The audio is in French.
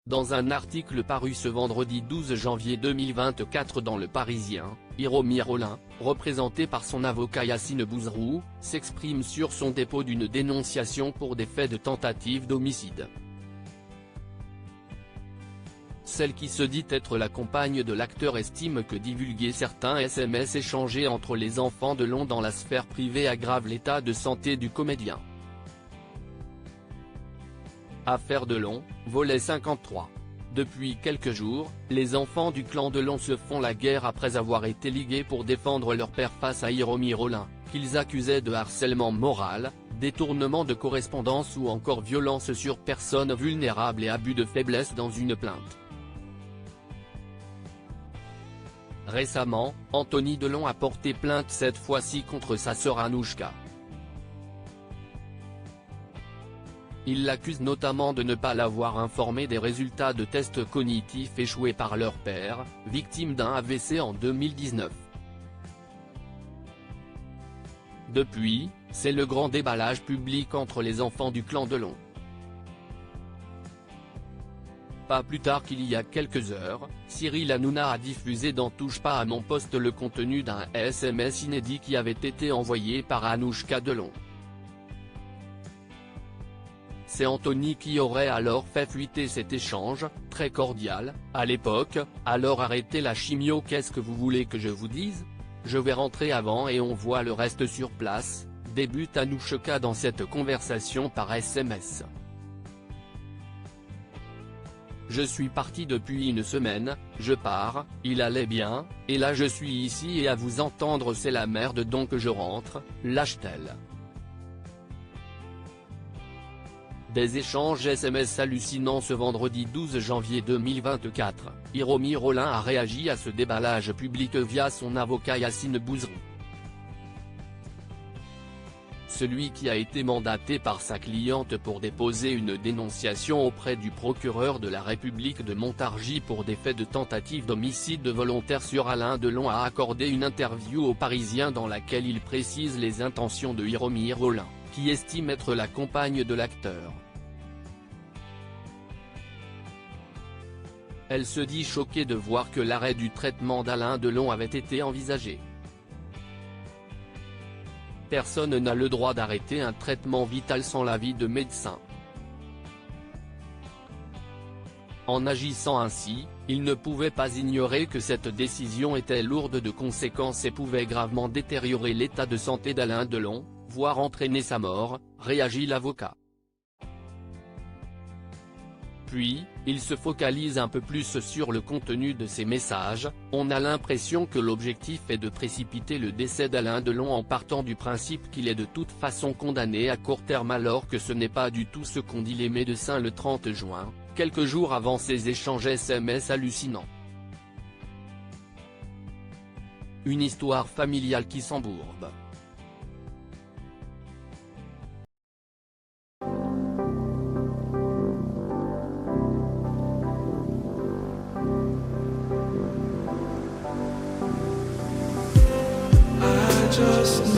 Dans un article paru ce vendredi 12 janvier 2024 dans Le Parisien, Hiromi Rollin, représenté par son avocat Yassine Bouzrou, s'exprime sur son dépôt d'une dénonciation pour des faits de tentative d'homicide. Celle qui se dit être la compagne de l'acteur estime que divulguer certains SMS échangés entre les enfants Delon dans la sphère privée aggrave l'état de santé du comédien. Affaire Delon, volet 53. Depuis quelques jours, les enfants du clan Delon se font la guerre après avoir été ligués pour défendre leur père face à Hiromi Rollin, qu'ils accusaient de harcèlement moral, détournement de correspondance ou encore violence sur personnes vulnérables et abus de faiblesse dans une plainte. Récemment, Anthony Delon a porté plainte cette fois-ci contre sa sœur Anouchka. Il l'accuse notamment de ne pas l'avoir informé des résultats de tests cognitifs échoués par leur père, victime d'un AVC en 2019. Depuis, c'est le grand déballage public entre les enfants du clan Delon. Pas plus tard qu'il y a quelques heures, Cyril Hanouna a diffusé dans Touche pas à mon poste le contenu d'un SMS inédit qui avait été envoyé par Anouchka Delon. C'est Anthony qui aurait alors fait fuiter cet échange, très cordial, à l'époque: « Alors arrêtez la chimio, qu'est-ce que vous voulez que je vous dise? Je vais rentrer avant et on voit le reste sur place », débute Anouchka dans cette conversation par SMS. « Je suis parti depuis une semaine, je pars, il allait bien, et là je suis ici et à vous entendre c'est la merde donc je rentre », lâche-t-elle. Des échanges SMS hallucinants ce vendredi 12 janvier 2024, Hiromi Rollin a réagi à ce déballage public via son avocat Yassine Bouzrou. Celui qui a été mandaté par sa cliente pour déposer une dénonciation auprès du procureur de la République de Montargis pour des faits de tentative d'homicide volontaire sur Alain Delon a accordé une interview au Parisien dans laquelle il précise les intentions de Hiromi Rollin, qui estime être la compagne de l'acteur. Elle se dit choquée de voir que l'arrêt du traitement d'Alain Delon avait été envisagé. Personne n'a le droit d'arrêter un traitement vital sans l'avis de médecin. En agissant ainsi, il ne pouvait pas ignorer que cette décision était lourde de conséquences et pouvait gravement détériorer l'état de santé d'Alain Delon, voire entraîner sa mort, réagit l'avocat. Puis, il se focalise un peu plus sur le contenu de ces messages. « On a l'impression que l'objectif est de précipiter le décès d'Alain Delon en partant du principe qu'il est de toute façon condamné à court terme alors que ce n'est pas du tout ce qu'ont dit les médecins le 30 juin, quelques jours avant ces échanges SMS hallucinants. Une histoire familiale qui s'embourbe. Just